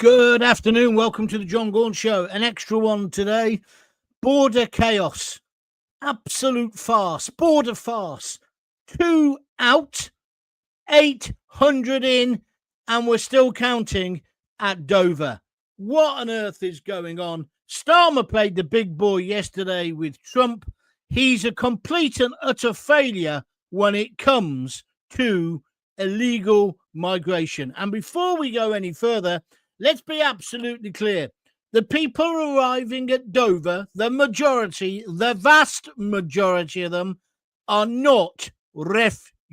Good afternoon. Welcome to the John Gaunt Show. An extra one today. Border chaos. Absolute farce. Border farce. 2 out, 800 in, and we're still counting at Dover. What on earth is going on? Starmer played the big boy yesterday with Trump. He's a complete and utter failure when it comes to illegal migration. And before we go any further, let's be absolutely clear. The people arriving at Dover, the majority, the vast majority of them, are not refugees.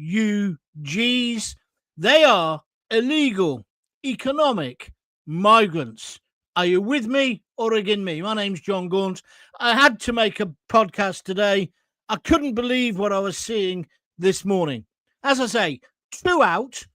They are illegal economic migrants. Are you with me or against me? My name's John Gaunt. I had to make a podcast today. I couldn't believe what I was seeing this morning. As I say, 2 out,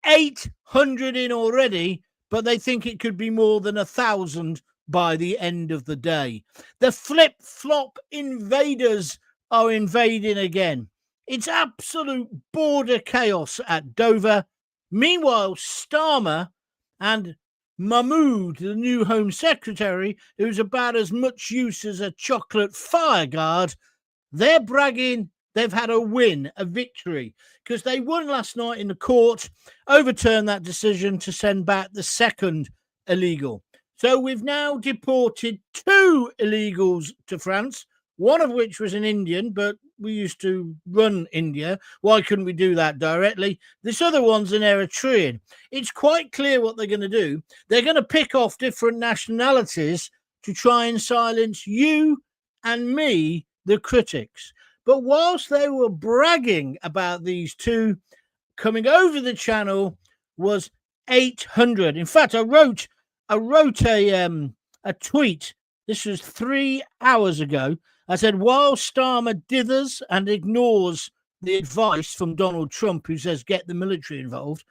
800 in already, but they think it could be more than 1,000 by the end of the day. The flip-flop invaders are invading again. It's absolute border chaos at Dover. Meanwhile, Starmer and Mahmood, the new Home Secretary, who's about as much use as a chocolate fireguard, they're bragging they've had a win, a victory, because they won last night in the court, overturned that decision to send back the second illegal. So we've now deported 2 illegals to France, one of which was an Indian, but we used to run India. Why couldn't we do that directly? This other one's an Eritrean. It's quite clear what they're going to do. They're going to pick off different nationalities to try and silence you and me, the critics. But whilst they were bragging about these 2, coming over the channel was 800. In fact, I wrote a tweet. This was 3 hours ago. I said, while Starmer dithers and ignores the advice from Donald Trump, who says get the military involved.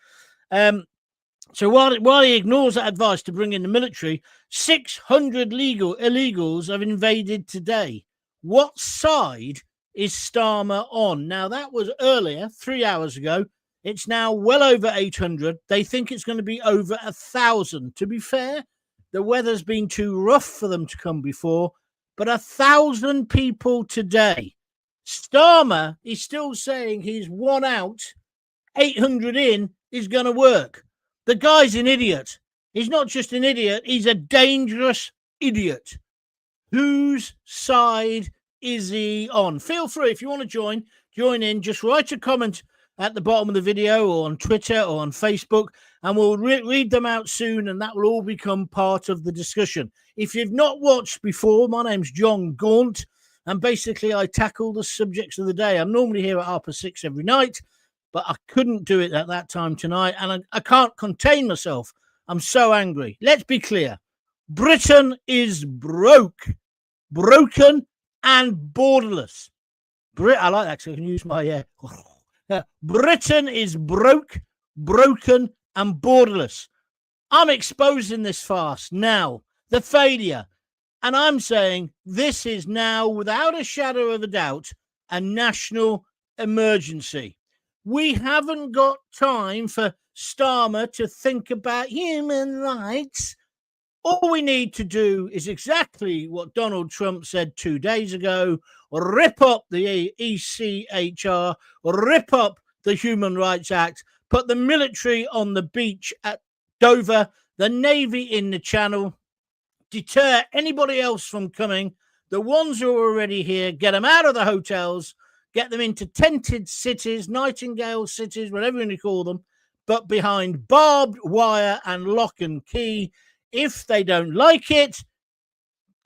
So while he ignores that advice to bring in the military, 600 illegals have invaded today. What side is Starmer on? Now, that was earlier, 3 hours ago. It's now well over 800. They think it's going to be over 1,000. To be fair, the weather's been too rough for them to come before, but 1,000 people today. Starmer is still saying he's 1 out, 800 in is going to work. The guy's an idiot. He's not just an idiot, he's a dangerous idiot. Whose side is he on? Feel free, if you want to join in. Just write a comment at the bottom of the video or on Twitter or on Facebook, and we'll read them out soon, and that will all become part of the discussion. If you've not watched before, my name's John Gaunt, and basically I tackle the subjects of the day. I'm normally here at 6:30 every night, but I couldn't do it at that time tonight, and I can't contain myself. I'm so angry. Let's be clear. Britain is broken and borderless. I like that, so I can use my Britain is broken and borderless. I'm exposing this farce now, the failure, and I'm saying this is now, without a shadow of a doubt, a national emergency. We haven't got time for Starmer to think about human rights. All we need to do is exactly what Donald Trump said 2 days ago: rip up the ECHR, rip up the Human Rights Act, put the military on the beach at Dover, the Navy in the Channel, deter anybody else from coming, the ones who are already here, get them out of the hotels, get them into tented cities, Nightingale cities, whatever you call them, but behind barbed wire and lock and key. If they don't like it,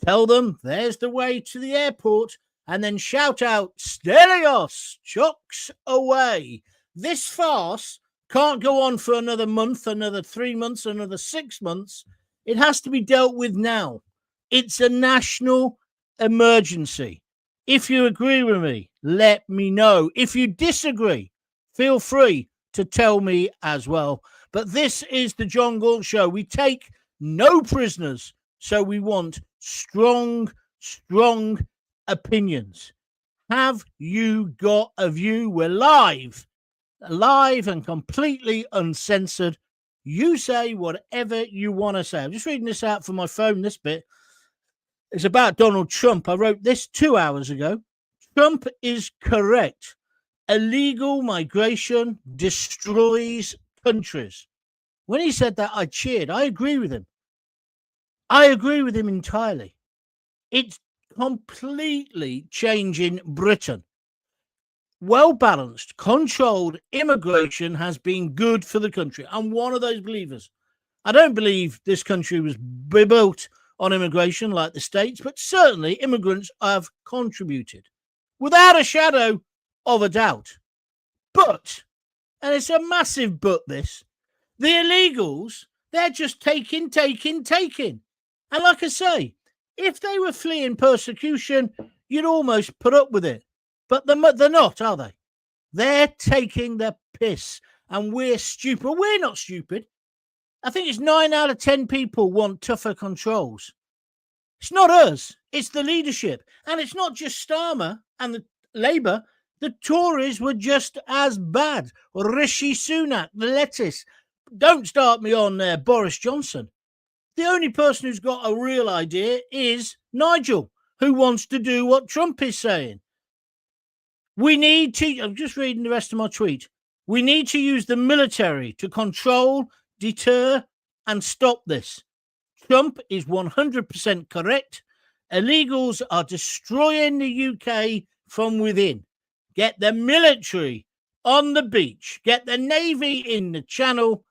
tell them there's the way to the airport, and then shout out, Stelios, chocks away. This farce can't go on for another month, another 3 months, another 6 months. It has to be dealt with now. It's a national emergency. If you agree with me, let me know. If you disagree, feel free to tell me as well. But this is the John Gaunt Show. We take no prisoners, so we want strong opinions. Have you got a view? We're live and completely uncensored. You say whatever you want to say. I'm just reading this out from my phone, this bit. It's about Donald Trump. I wrote this 2 hours ago. Trump is correct. Illegal migration destroys countries. When he said that, I cheered. I agree with him. I agree with him entirely. It's completely changing Britain. Well-balanced, controlled immigration has been good for the country. I'm one of those believers. I don't believe this country was built on immigration like the States, but certainly immigrants have contributed without a shadow of a doubt. But, and it's a massive but this, the illegals, they're just taking. And like I say, if they were fleeing persecution, you'd almost put up with it. But they're not, are they? They're taking the piss. And we're stupid. Well, we're not stupid. I think it's 9 out of 10 people want tougher controls. It's not us. It's the leadership. And it's not just Starmer and the Labour. The Tories were just as bad. Rishi Sunak, the lettuce. Don't start me on Boris Johnson. The only person who's got a real idea is Nigel, who wants to do what Trump is saying. We need to, I'm just reading the rest of my tweet. We need to use the military to control, deter, and stop this. Trump is 100% correct. Illegals are destroying the UK from within. Get the military on the beach. Get the Navy in the Channel.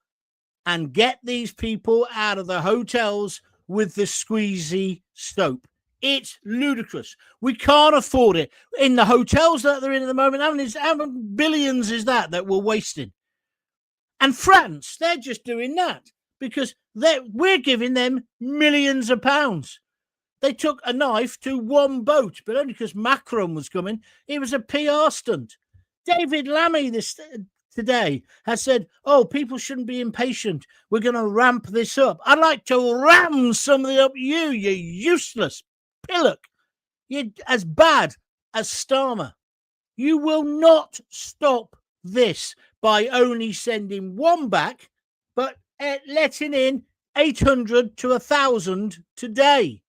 And get these people out of the hotels with the squeezy soap. It's ludicrous. We can't afford it. In the hotels that they're in at the moment, how many billions is that we're wasting? And France, they're just doing that because we're giving them millions of pounds. They took a knife to one boat, but only because Macron was coming. It was a PR stunt. David Lammy today has said, oh, people shouldn't be impatient. We're going to ramp this up. I'd like to ram something up you useless pillock. You're as bad as Starmer. You will not stop this by only sending one back, but letting in 800 to 1,000 today.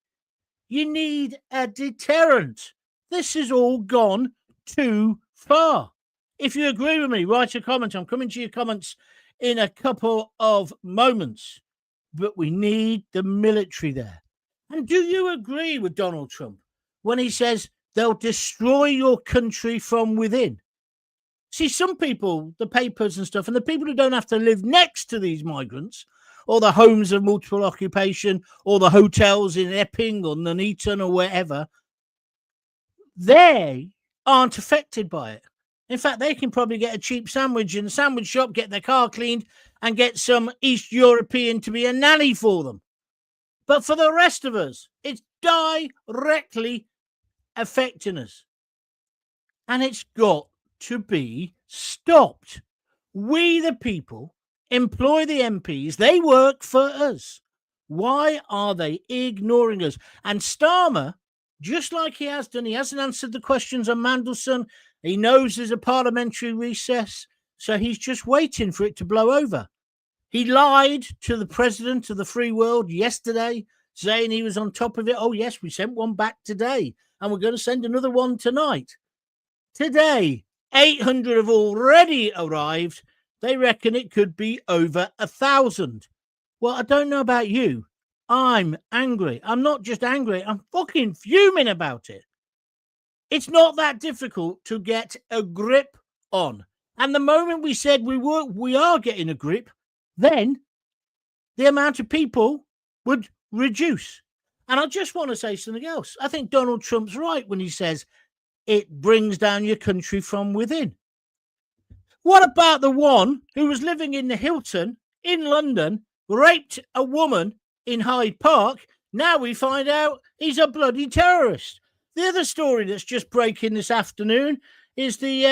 You need a deterrent. This has all gone too far. If you agree with me, write a comment. I'm coming to your comments in a couple of moments. But we need the military there. And do you agree with Donald Trump when he says they'll destroy your country from within? See, some people, the papers and stuff, and the people who don't have to live next to these migrants, or the homes of multiple occupation, or the hotels in Epping or Nuneaton or wherever, they aren't affected by it. In fact, they can probably get a cheap sandwich in a sandwich shop, get their car cleaned, and get some East European to be a nanny for them. But for the rest of us, it's directly affecting us. And it's got to be stopped. We, the people, employ the MPs. They work for us. Why are they ignoring us? And Starmer, just like he has done, he hasn't answered the questions on Mandelson. He knows there's a parliamentary recess, so he's just waiting for it to blow over. He lied to the president of the free world yesterday, saying he was on top of it. Oh, yes, we sent one back today, and we're going to send another one tonight. Today, 800 have already arrived. They reckon it could be over 1,000. Well, I don't know about you. I'm angry. I'm not just angry. I'm fucking fuming about it. It's not that difficult to get a grip on. And the moment we said we are getting a grip, then the amount of people would reduce. And I just want to say something else. I think Donald Trump's right when he says it brings down your country from within. What about the one who was living in the Hilton in London, raped a woman in Hyde Park? Now we find out he's a bloody terrorist. The other story that's just breaking this afternoon is the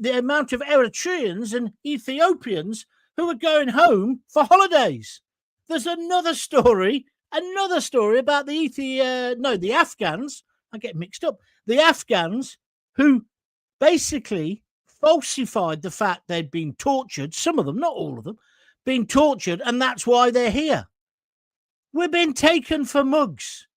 amount of Eritreans and Ethiopians who are going home for holidays. There's another story about the Afghans. I get mixed up. The Afghans who basically falsified the fact they'd been tortured, some of them, not all of them, being tortured, and that's why they're here. We're being taken for mugs,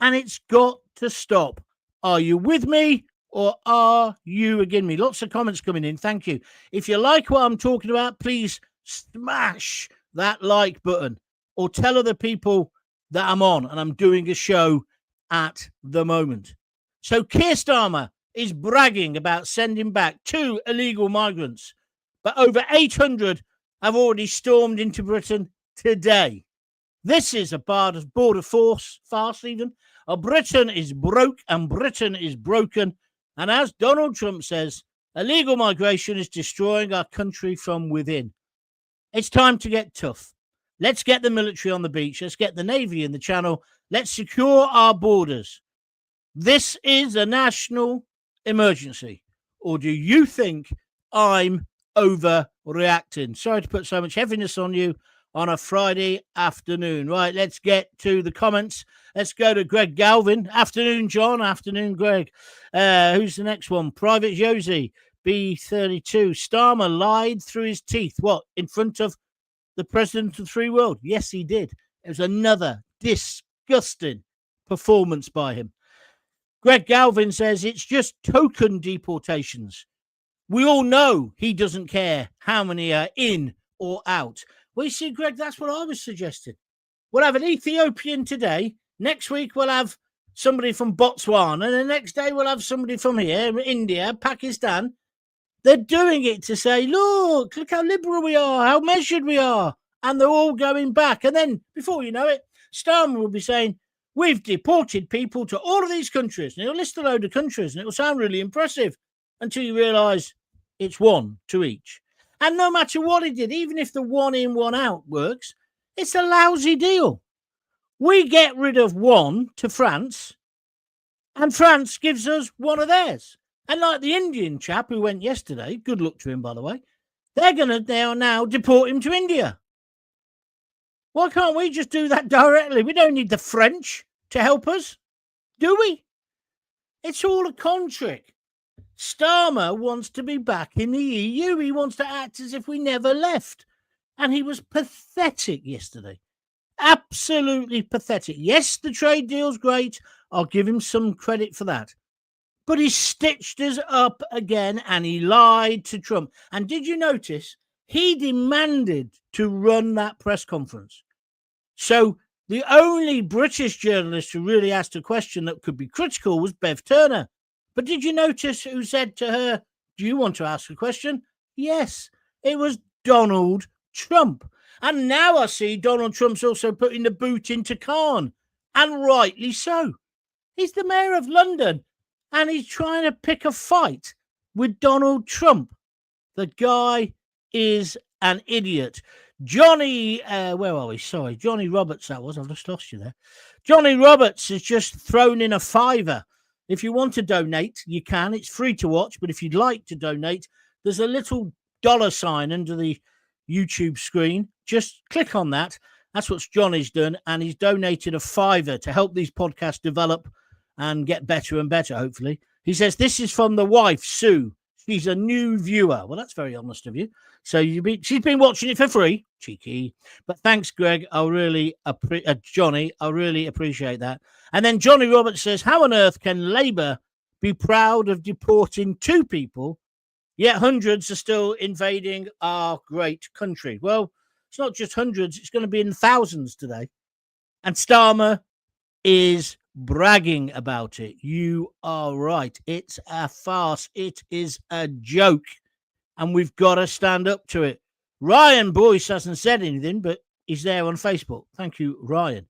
and it's got to stop. Are you with me or are you against me? Lots of comments coming in. Thank you. If you like what I'm talking about, please smash that like button or tell other people that I'm on and I'm doing a show at the moment. So Keir Starmer is bragging about sending back 2 illegal migrants, but over 800 have already stormed into Britain today. This is a border farce even. Britain is broke and Britain is broken. And as Donald Trump says, illegal migration is destroying our country from within. It's time to get tough. Let's get the military on the beach. Let's get the Navy in the Channel. Let's secure our borders. This is a national emergency. Or do you think I'm overreacting? Sorry to put so much heaviness on you on a Friday afternoon. Right, let's get to the comments. Let's go to Greg Galvin. Afternoon, John. Afternoon, Greg. Who's the next one? Private Josie, B32. Starmer lied through his teeth. What? In front of the president of the free world? Yes, he did. It was another disgusting performance by him. Greg Galvin says it's just token deportations. We all know he doesn't care how many are in or out. Well, you see, Greg, that's what I was suggesting. We'll have an Ethiopian today. Next week, we'll have somebody from Botswana. And the next day, we'll have somebody from here, India, Pakistan. They're doing it to say, look how liberal we are, how measured we are. And they're all going back. And then, before you know it, Starmer will be saying, we've deported people to all of these countries. And he'll list a load of countries, and it will sound really impressive until you realise it's one to each. And no matter what he did, even if the one in, one out works, it's a lousy deal. We get rid of one to France, and France gives us one of theirs. And like the Indian chap who went yesterday, good luck to him, by the way, they're going to now deport him to India. Why can't we just do that directly? We don't need the French to help us, do we? It's all a con trick. Starmer wants to be back in the EU. He wants to act as if we never left. And he was pathetic yesterday. Absolutely pathetic. Yes, the trade deal's great. I'll give him some credit for that. But he stitched us up again and he lied to Trump. And did you notice he demanded to run that press conference? So the only British journalist who really asked a question that could be critical was Bev Turner. But did you notice who said to her, do you want to ask a question? Yes, it was Donald Trump. And now I see Donald Trump's also putting the boot into Khan. And rightly so. He's the mayor of London. And he's trying to pick a fight with Donald Trump. The guy is an idiot. Johnny, where are we? Sorry, Johnny Roberts, that was. I've just lost you there. Johnny Roberts has just thrown in a £5. If you want to donate, you can. It's free to watch. But if you'd like to donate, there's a little $sign under the YouTube screen. Just click on that. That's what Johnny's done. And he's donated a £5 to help these podcasts develop and get better and better, hopefully. He says, this is from the wife, Sue. She's a new viewer. Well, that's very honest of you. So she's been watching it for free. Cheeky. But thanks, Greg. Johnny, I really appreciate that. And then Johnny Roberts says, how on earth can Labour be proud of deporting 2 people, yet hundreds are still invading our great country? Well, it's not just hundreds. It's going to be in thousands today. And Starmer is bragging about it. You are right. It's a farce. It is a joke. And we've got to stand up to it. Ryan Boyce hasn't said anything, but he's there on Facebook. Thank you, Ryan.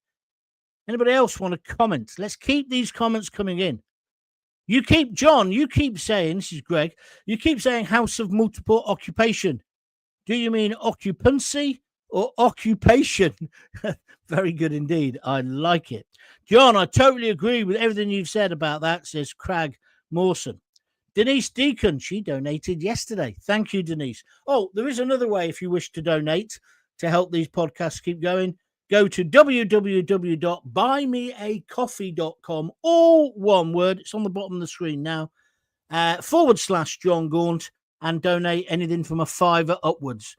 Anybody else want to comment? Let's keep these comments coming in. You keep saying, this is Greg, you keep saying house of multiple occupation. Do you mean occupancy or occupation? Very good indeed. I like it. John, I totally agree with everything you've said about that, says Craig Mawson. Denise Deacon, she donated yesterday. Thank you, Denise. Oh, there is another way if you wish to donate to help these podcasts keep going. Go to www.buymeacoffee.com, all one word. It's on the bottom of the screen now, /John Gaunt, and donate anything from a £5 upwards.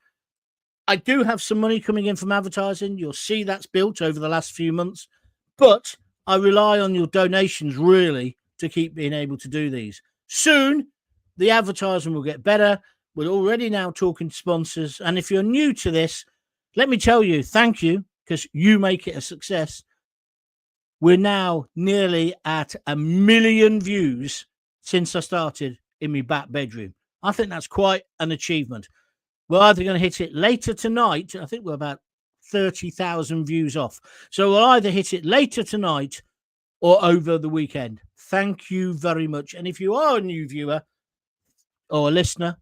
I do have some money coming in from advertising. You'll see that's built over the last few months, but I rely on your donations really to keep being able to do these. Soon, the advertising will get better. We're already now talking to sponsors. And if you're new to this, let me tell you, thank you, because you make it a success. We're now nearly at 1 million views since I started in my back bedroom. I think that's quite an achievement. We're either going to hit it later tonight. I think we're about 30,000 views off. So we'll either hit it later tonight or over the weekend. Thank you very much. And if you are a new viewer or a listener,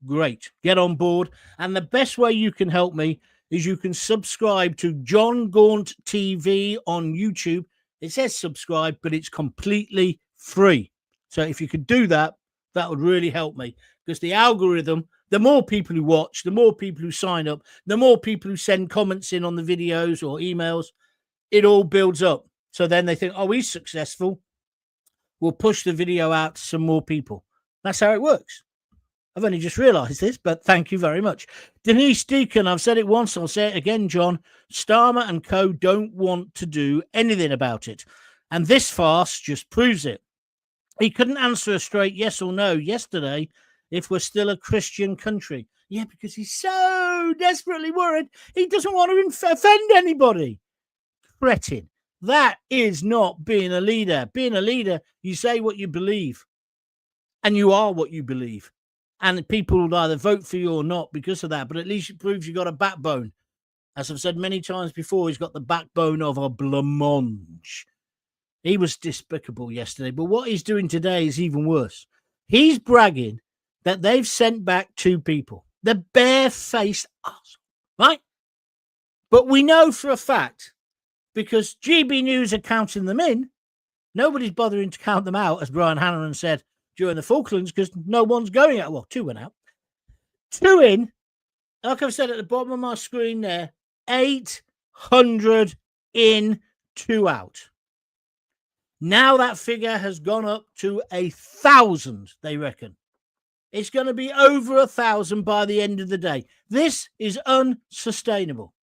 great. Get on board. And the best way you can help me is you can subscribe to John Gaunt TV on YouTube. It says subscribe, but it's completely free. So if you could do that, that would really help me, because the algorithm, the more people who watch, the more people who sign up, the more people who send comments in on the videos or emails, it all builds up. So then they think, oh, he's successful. We'll push the video out to some more people. That's how it works. I've only just realised this, but thank you very much. Denise Deacon, I've said it once, I'll say it again, John. Starmer and co don't want to do anything about it. And this farce just proves it. He couldn't answer a straight yes or no yesterday if we're still a Christian country. Yeah, because he's so desperately worried he doesn't want to offend anybody. Cretin. That is not being a leader. Being a leader, you say what you believe. And you are what you believe. And people will either vote for you or not because of that. But at least it proves you've got a backbone. As I've said many times before, he's got the backbone of a blancmange. He was despicable yesterday. But what he's doing today is even worse. He's bragging that they've sent back 2 people. The bare-faced arsehole, right? But we know for a fact, because GB News are counting them in, nobody's bothering to count them out, as Brian Hannahan said during the Falklands, because no one's going out. Well, 2 went out. 2 in, like I've said at the bottom of my screen there, 800 in, 2 out. Now that figure has gone up to 1,000, they reckon. It's going to be over 1,000 by the end of the day. This is unsustainable.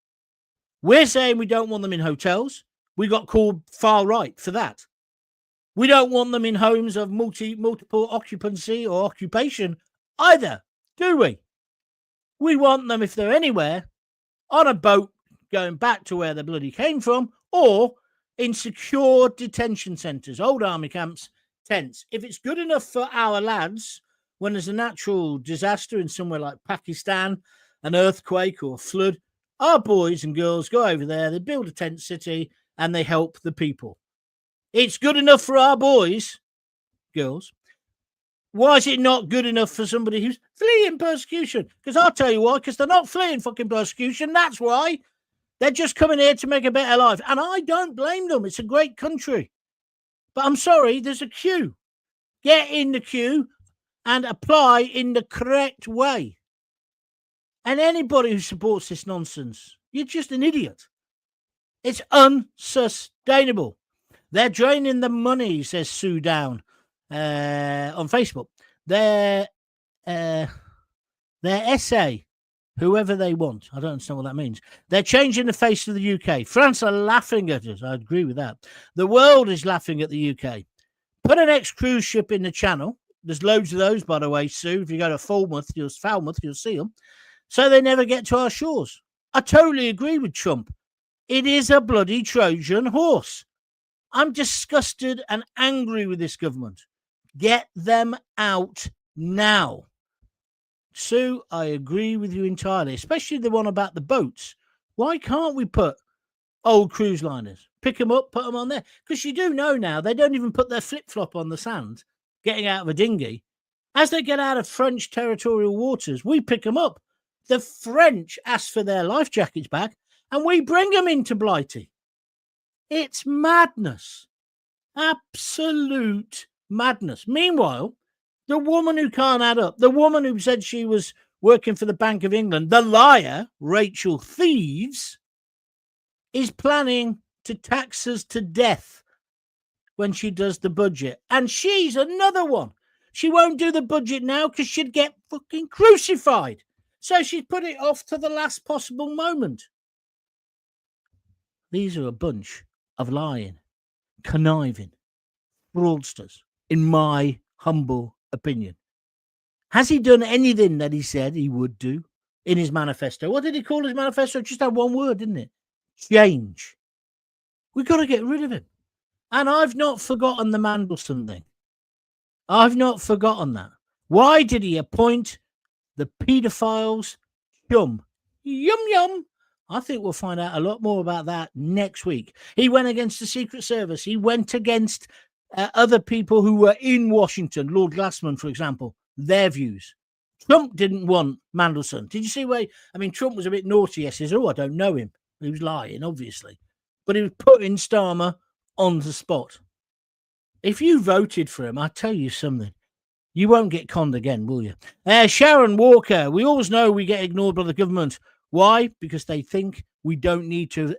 We're saying we don't want them in hotels. We got called far right for that. We don't want them in homes of multiple occupancy or occupation either, do we? We want them, if they're anywhere, on a boat going back to where they bloody came from, or in secure detention centres, old army camps, tents. If it's good enough for our lads, when there's a natural disaster in somewhere like Pakistan, an earthquake or a flood, our boys and girls go over there, they build a tent city, and they help the people. It's good enough for our boys, girls. Why is it not good enough for somebody who's fleeing persecution? Because I'll tell you why, because they're not fleeing fucking persecution. That's why. They're just coming here to make a better life. And I don't blame them. It's a great country. But I'm sorry, there's a queue. Get in the queue and apply in the correct way. And anybody who supports this nonsense, you're just an idiot. It's unsustainable. They're draining the money, says Sue Down on Facebook. Their essay, whoever they want, I don't understand what that means. They're changing the face of the UK. France are laughing at us. I agree with that. The world is laughing at the UK. Put an ex-cruise ship in the channel. There's loads of those, by the way, Sue. If you go to Falmouth, you'll see them. So they never get to our shores. I totally agree with Trump. It is a bloody Trojan horse. I'm disgusted and angry with this government. Get them out now. Sue, I agree with you entirely, especially the one about the boats. Why can't we put old cruise liners, pick them up, put them on there? Because you do know now they don't even put their flip-flop on the sand, getting out of a dinghy. As they get out of French territorial waters, we pick them up. The French ask for their life jackets back, and we bring them into Blighty. It's madness. Absolute madness. Meanwhile, the woman who can't add up, the woman who said she was working for the Bank of England, the liar, Rachel Thieves, is planning to tax us to death when she does the budget. And she's another one. She won't do the budget now because she'd get fucking crucified. So she's put it off to the last possible moment. These are a bunch of lying, conniving fraudsters, in my humble opinion. Has he done anything that he said he would do in his manifesto? What did he call his manifesto? Just had one word, didn't it? Change. We've got to get rid of him. And I've not forgotten the Mandelson thing. I've not forgotten that. Why did he appoint the paedophile's chum? Yum, yum. I think we'll find out a lot more about that next week. He went against the Secret Service. He went against other people who were in Washington, Lord Glassman, for example, their views. Trump didn't want Mandelson. Did you see where? I mean, Trump was a bit naughty. He says, I don't know him. He was lying, obviously. But he was putting Starmer on the spot. If you voted for him, I tell you something. You won't get conned again, will you? Sharon Walker, we always know we get ignored by the government. Why? Because they think we don't need to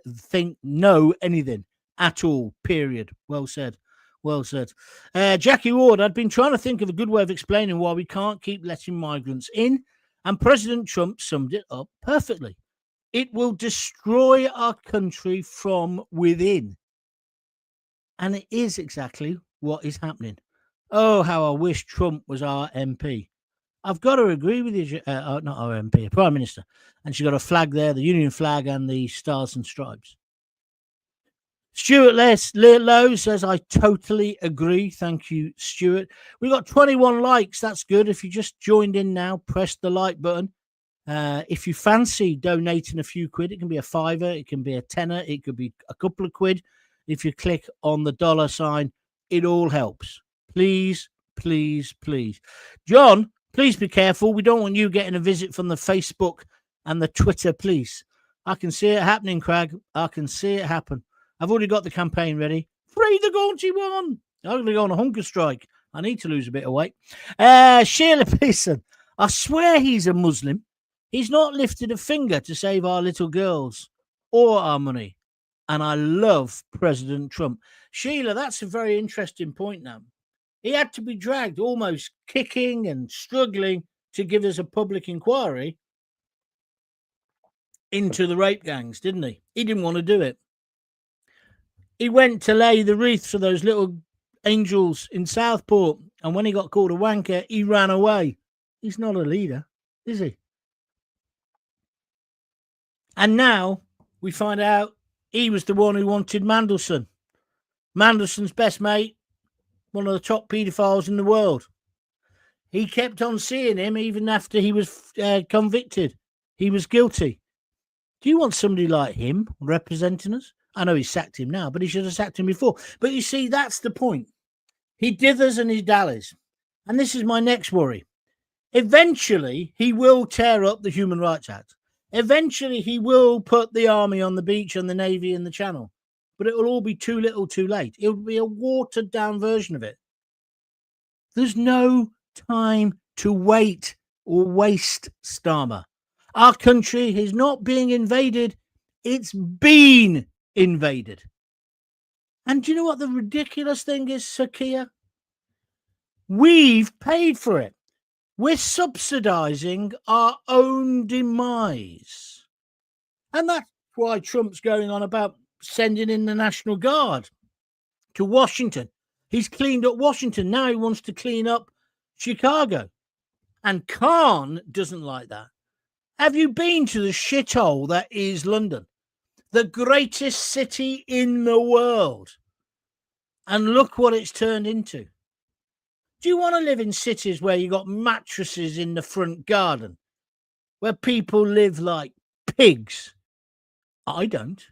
know anything at all, period. Well said. Well said. Jackie Ward, I'd been trying to think of a good way of explaining why we can't keep letting migrants in, and President Trump summed it up perfectly. It will destroy our country from within. And it is exactly what is happening. Oh, how I wish Trump was our MP. I've got to agree with you, not our MP, Prime Minister. And she's got a flag there, the Union flag and the Stars and Stripes. Stuart Lowe says, I totally agree. Thank you, Stuart. We've got 21 likes. That's good. If you just joined in now, press the like button. If you fancy donating a few quid, it can be a $5, it can be a $10, it could be a couple of quid. If you click on the dollar sign, it all helps. Please, please, please. John, please be careful. We don't want you getting a visit from the Facebook and the Twitter police. I can see it happening, Craig. I can see it happen. I've already got the campaign ready. Free the Gaunty one. I'm going to go on a hunger strike. I need to lose a bit of weight. Sheila Pearson, I swear he's a Muslim. He's not lifted a finger to save our little girls or our money. And I love President Trump. Sheila, that's a very interesting point now. He had to be dragged almost kicking and struggling to give us a public inquiry into the rape gangs, didn't he? He didn't want to do it. He went to lay the wreath for those little angels in Southport, and when he got called a wanker, he ran away. He's not a leader, is he? And now we find out he was the one who wanted Mandelson. Mandelson's best mate, one of the top paedophiles in the world. He kept on seeing him even after he was convicted. He was guilty. Do you want somebody like him representing us? I know he sacked him now, but he should have sacked him before. But you see, that's the point. He dithers and he dallies. And this is my next worry. Eventually, he will tear up the Human Rights Act. Eventually, he will put the army on the beach and the navy in the channel. But it will all be too little, too late. It will be a watered-down version of it. There's no time to wait or waste, Starmer. Our country is not being invaded. It's been invaded. And do you know what the ridiculous thing is, Sir Keir? We've paid for it. We're subsidizing our own demise. And that's why Trump's going on about sending in the National Guard to Washington. He's cleaned up Washington. Now he wants to clean up Chicago. And Khan doesn't like that. Have you been to the shithole that is London? The greatest city in the world. And look what it's turned into. Do you want to live in cities where you got mattresses in the front garden? Where people live like pigs? I don't.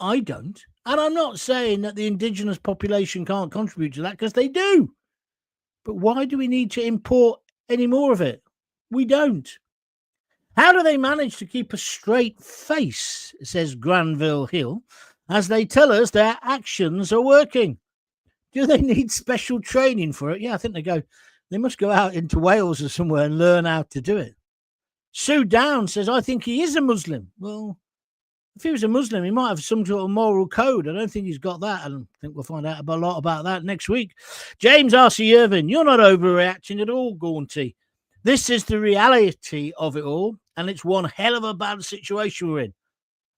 And I'm not saying that the indigenous population can't contribute to that, because they do. But why do we need to import any more of it? We don't. How do they manage to keep a straight face, says Granville Hill, as they tell us their actions are working? Do they need special training for it? Yeah, I think they must go out into Wales or somewhere and learn how to do it. Sue Down says, I think he is a Muslim. Well, if he was a Muslim, he might have some sort of moral code. I don't think he's got that. And I think we'll find out a lot about that next week. James R.C. Irvin, you're not overreacting at all, Gaunty. This is the reality of it all, and it's one hell of a bad situation we're in.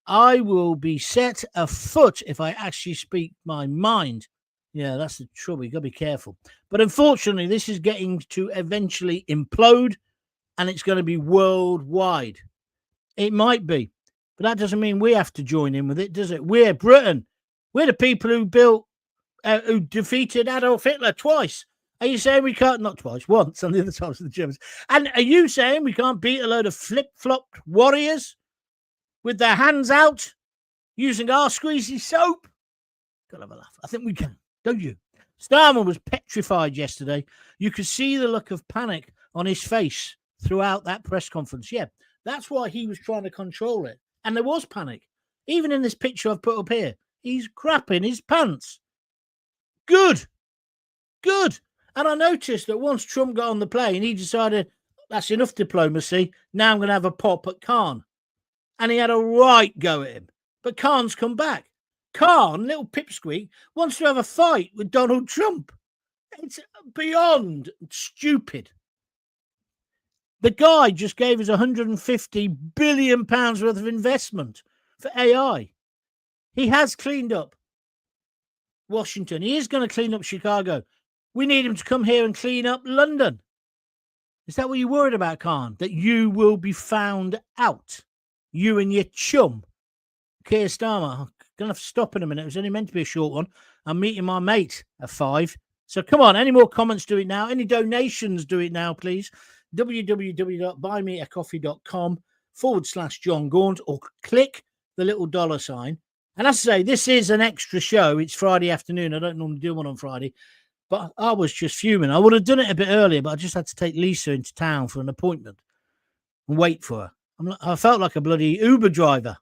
I will be set afoot if I actually speak my mind. Yeah, that's the trouble. You've got to be careful. But unfortunately, this is getting to eventually implode, and it's going to be worldwide. It might be, but that doesn't mean we have to join in with it, does it? We're Britain. We're the people who who defeated Adolf Hitler twice. Are you saying we can't? Not twice, once on the other side of the Germans. And are you saying we can't beat a load of flip-flopped warriors with their hands out using our squeezy soap? Gotta have a laugh. I think we can, don't you? Starmer was petrified yesterday. You could see the look of panic on his face throughout that press conference. Yeah, that's why he was trying to control it. And there was panic. Even in this picture I've put up here, he's crapping his pants. Good. And I noticed that once Trump got on the plane, he decided, that's enough diplomacy. Now I'm going to have a pop at Khan. And he had a right go at him. But Khan's come back. Khan, little pipsqueak, wants to have a fight with Donald Trump. It's beyond stupid. The guy just gave us £150 billion worth of investment for AI. He has cleaned up Washington. He is going to clean up Chicago. We need him to come here and clean up London. Is that what you're worried about, Khan? That you will be found out? You and your chum, Keir Starmer. I'm going to have to stop in a minute. It was only meant to be a short one. I'm meeting my mate at 5. So come on, any more comments, do it now. Any donations, do it now, please. www.buymeacoffee.com/John Gaunt, or click the little $sign. And as I say, this is an extra show. It's Friday afternoon. I don't normally do one on Friday. But I was just fuming. I would have done it a bit earlier, but I just had to take Lisa into town for an appointment and wait for her. I felt like a bloody Uber driver.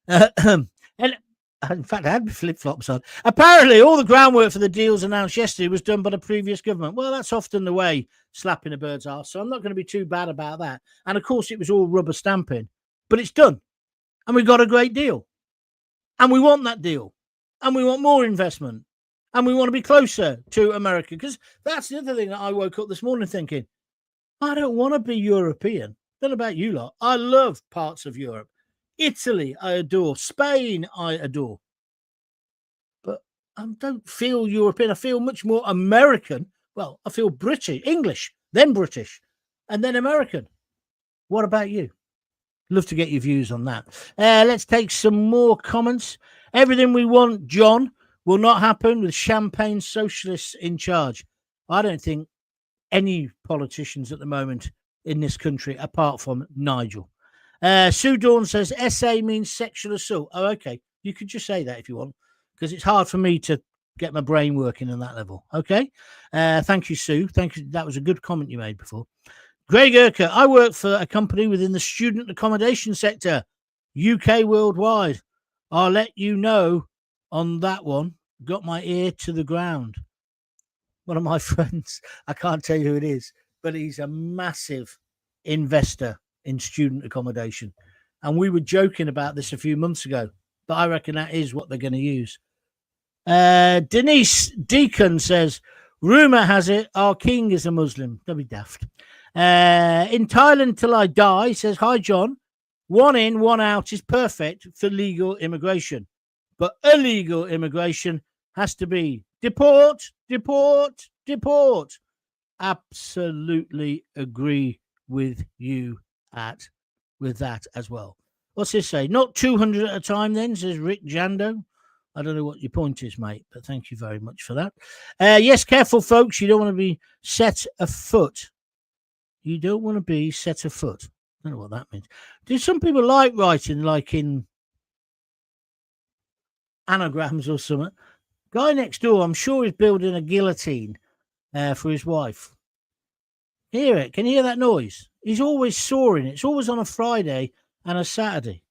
And in fact, I had my flip-flops on. Apparently, all the groundwork for the deals announced yesterday was done by the previous government. Well, that's often the way, slapping a bird's arse. So I'm not going to be too bad about that. And of course, it was all rubber stamping. But it's done. And we got a great deal. And we want that deal. And we want more investment. And we want to be closer to America. Because that's the other thing that I woke up this morning thinking, I don't want to be European. I don't know about you lot. I love parts of Europe. Italy, I adore. Spain, I adore. But I don't feel European. I feel much more American. Well, I feel British, English, then British, and then American. What about you? Love to get your views on that. Let's take some more comments. Everything we want, John, will not happen with champagne socialists in charge. I don't think any politicians at the moment in this country, apart from Nigel. Sue Dawn says SA means sexual assault. Oh, okay. You could just say that if you want, because it's hard for me to get my brain working on that level. Okay. Thank you, Sue. Thank you. That was a good comment you made before. Greg Urker, I work for a company within the student accommodation sector, UK worldwide. I'll let you know on that one. Got my ear to the ground. One of my friends, I can't tell you who it is, but he's a massive investor in student accommodation. And we were joking about this a few months ago, but I reckon that is what they're going to use. Denise Deacon says, rumour has it our king is a Muslim. Don't be daft. In Thailand till I die, says, hi, John. 1 in, 1 out is perfect for legal immigration. But illegal immigration has to be deport, deport, deport. Absolutely agree with you with that as well. What's this say? Not 200 at a time then, says Rick Jando. I don't know what your point is, mate, but thank you very much for that. Yes, careful, folks. You don't want to be set afoot. You don't want to be set afoot. I don't know what that means. Do some people like writing like in anagrams or something? Guy next door, I'm sure he's building a guillotine for his wife. Hear it? Can you hear that noise? He's always sawing. It's always on a Friday and a Saturday.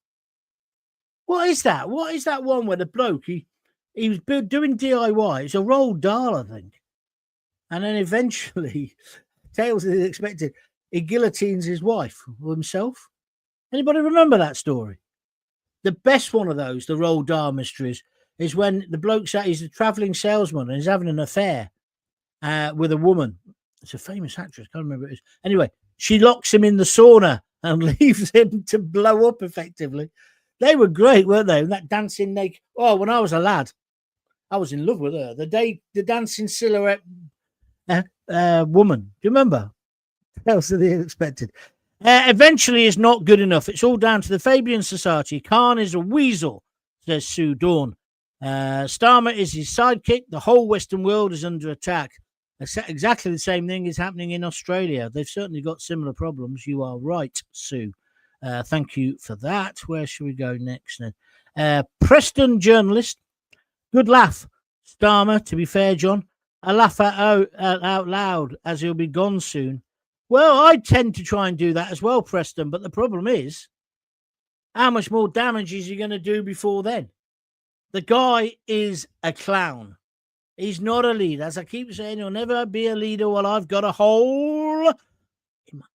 What is that? What is that one where the bloke, he was doing DIY? It's a Roald Dahl, I think. And then eventually, tales as expected, he guillotines his wife or himself. Anybody remember that story? The best one of those, the Roald Dahl mysteries, is when the bloke's he's a travelling salesman and he's having an affair with a woman. It's a famous actress. Can't remember who it is. Anyway, she locks him in the sauna and leaves him to blow up effectively. They were great, weren't they? And that dancing naked. Oh, when I was a lad, I was in love with her. The dancing silhouette woman. Do you remember? Tales of the unexpected. Eventually is not good enough. It's all down to the Fabian Society. Khan is a weasel, says Sue Dawn. Starmer is his sidekick. The whole Western world is under attack. Exactly the same thing is happening in Australia. They've certainly got similar problems. You are right, Sue. Thank you for that. Where should we go next then? Preston journalist. Good laugh, Starmer, to be fair, John. I laugh out loud as he'll be gone soon. Well, I tend to try and do that as well, Preston. But the problem is, how much more damage is he going to do before then? The guy is a clown. He's not a leader. As I keep saying, he'll never be a leader while I've got a hole in my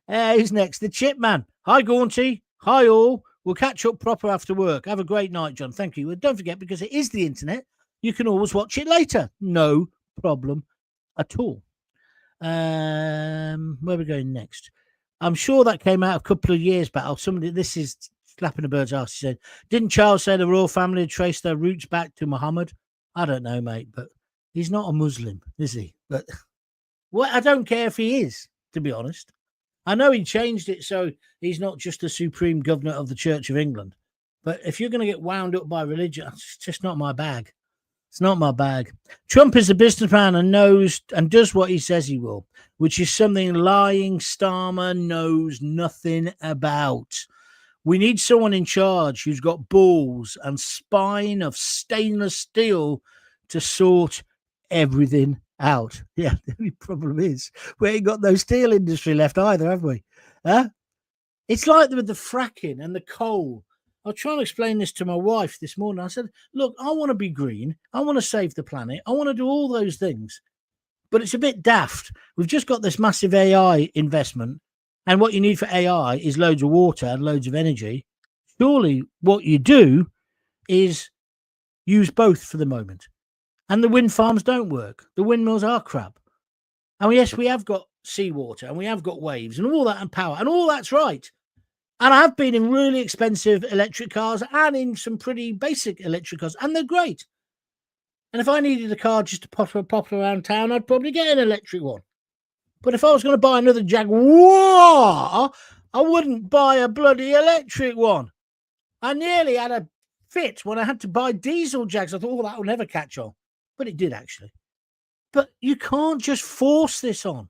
house. Who's next? The Chip Man. Hi, Gaunty. Hi, all. We'll catch up proper after work. Have a great night, John. Thank you. And don't forget, because it is the internet, you can always watch it later. No problem at all. Where are we going next? I'm sure that came out a couple of years back. This is slapping a bird's ass. He said, didn't Charles say the royal family had traced their roots back to Muhammad? I don't know, mate, but he's not a Muslim, is he? But well, I don't care if he is, to be honest. I know he changed it so he's not just the supreme governor of the Church of England. But if you're going to get wound up by religion, it's just not my bag. It's not my bag. Trump is a businessman and knows and does what he says he will, which is something lying Starmer knows nothing about. We need someone in charge who's got balls and spine of stainless steel to sort everything out. Yeah, the only problem is we ain't got no steel industry left either, have we? Huh? It's like with the fracking and the coal. I was trying to explain this to my wife this morning. I said, look, I want to be green. I want to save the planet. I want to do all those things. But it's a bit daft. We've just got this massive AI investment. And what you need for AI is loads of water and loads of energy. Surely what you do is use both for the moment. And the wind farms don't work. The windmills are crap. And yes, we have got seawater and we have got waves and all that and power. And all that's right. And I've been in really expensive electric cars and in some pretty basic electric cars. And they're great. And if I needed a car just to pop around town, I'd probably get an electric one. But if I was going to buy another Jaguar, I wouldn't buy a bloody electric one. I nearly had a fit when I had to buy diesel Jags. I thought, oh, that will never catch on. But it did, actually. But you can't just force this on.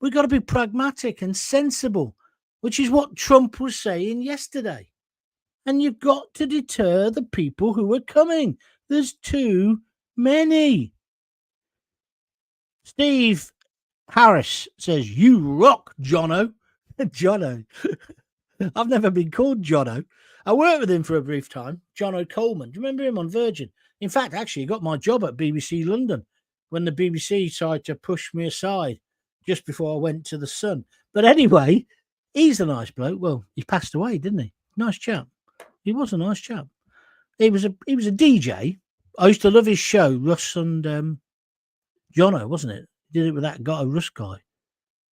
We've got to be pragmatic and sensible, which is what Trump was saying yesterday. And you've got to deter the people who are coming. There's too many. Steve Harris says, you rock, Jono. Jono. I've never been called Jono. I worked with him for a brief time, Jono Coleman. Do you remember him on Virgin? In fact, actually, he got my job at BBC London when the BBC tried to push me aside just before I went to the Sun. But anyway, he's a nice bloke. Well, he passed away, didn't he? Nice chap. He was a nice chap. He was a DJ. I used to love his show, Russ and Jono, wasn't it? Did it with that guy, Russ guy,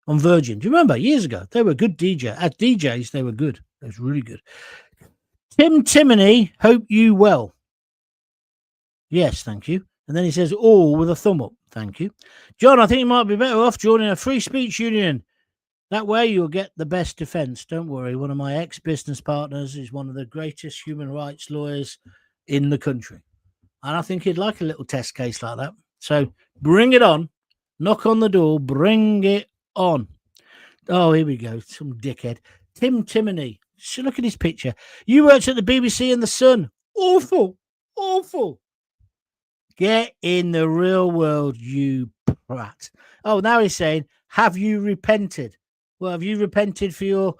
on Virgin. Do you remember? Years ago. They were good DJ. As DJs, they were good. It was really good. Tim Timoney, hope you well. Yes, thank you. And then he says, all with a thumb up. Thank you. John, I think you might be better off joining a free speech union. That way you'll get the best defense. Don't worry. One of my ex-business partners is one of the greatest human rights lawyers in the country. And I think he'd like a little test case like that. So bring it on. Knock on the door. Bring it on. Oh, here we go. Some dickhead. Tim Timoney. So look at his picture. You worked at the BBC and the Sun. Awful. Awful. Get in the real world, you prat. Oh, now he's saying, have you repented? Well, have you repented for your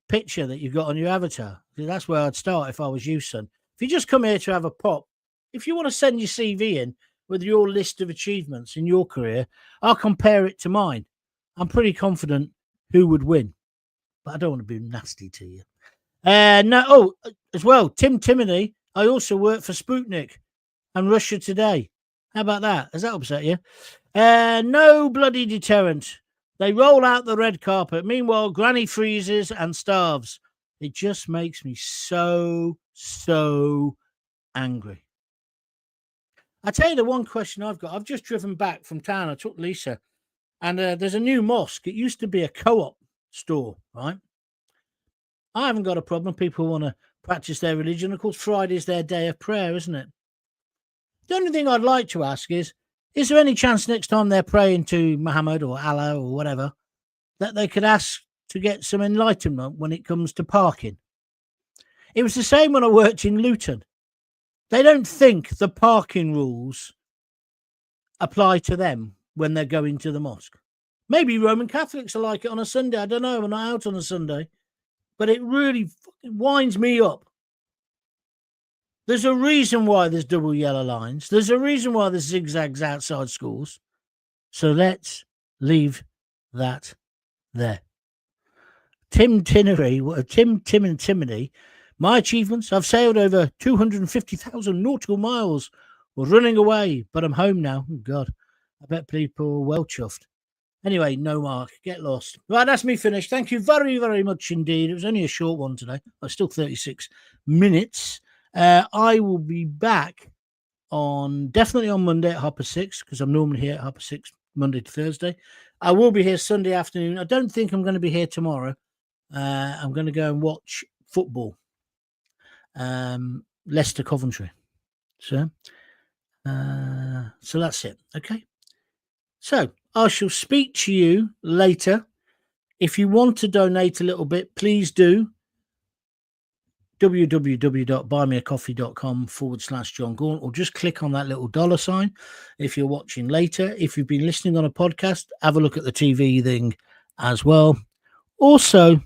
picture that you've got on your avatar? Because that's where I'd start if I was you, son. If you just come here to have a pop, if you want to send your CV in with your list of achievements in your career, I'll compare it to mine. I'm pretty confident who would win. But I don't want to be nasty to you. As well, Tim Timoney, I also work for Sputnik and Russia Today. How about that? Has that upset you? No bloody deterrent. They roll out the red carpet. Meanwhile, Granny freezes and starves. It just makes me so angry. I tell you the one question I've got. I've just driven back from town. I took Lisa, and there's a new mosque. It used to be a co-op store, right? I haven't got a problem. People want to practice their religion. Of course, Friday's their day of prayer, isn't it? The only thing I'd like to ask is there any chance next time they're praying to Muhammad or Allah or whatever, that they could ask to get some enlightenment when it comes to parking? It was the same when I worked in Luton. They don't think the parking rules apply to them when they're going to the mosque. Maybe Roman Catholics are like it on a Sunday. I don't know. I'm not out on a Sunday. But it really winds me up. There's a reason why there's double yellow lines. There's a reason why there's zigzags outside schools. So let's leave that there. Tim and Timony. My achievements: I've sailed over 250,000 nautical miles. Was running away, but I'm home now. Oh, God. I bet people are well chuffed. Anyway, no mark. Get lost. Right, that's me finished. Thank you very, very much indeed. It was only a short one today, but still 36 minutes. I will be back definitely on Monday at 6:30, because I'm normally here at 6:30, Monday to Thursday. I will be here Sunday afternoon. I don't think I'm going to be here tomorrow. I'm going to go and watch football. Leicester Coventry. So that's it. Okay. So I shall speak to you later. If you want to donate a little bit, please do. www.buymeacoffee.com/John Gaunt, or just click on that little $sign if you're watching later. If you've been listening on a podcast, have a look at the TV thing as well. Also,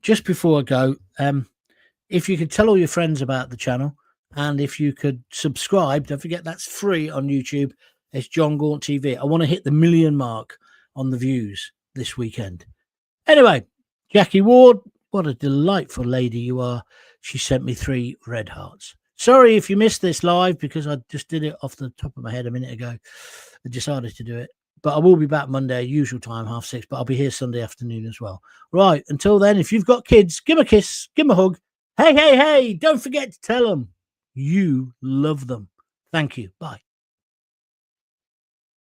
just before I go, if you could tell all your friends about the channel, and if you could subscribe, don't forget that's free on YouTube. It's John Gaunt TV. I want to hit the 1 million mark on the views this weekend. Anyway, Jackie Ward, what a delightful lady you are. She sent me 3 red hearts. Sorry if you missed this live, because I just did it off the top of my head a minute ago. I decided to do it. But I will be back Monday, usual time, 6:30. But I'll be here Sunday afternoon as well. Right, until then, if you've got kids, give them a kiss, give them a hug. Hey, don't forget to tell them you love them. Thank you. Bye.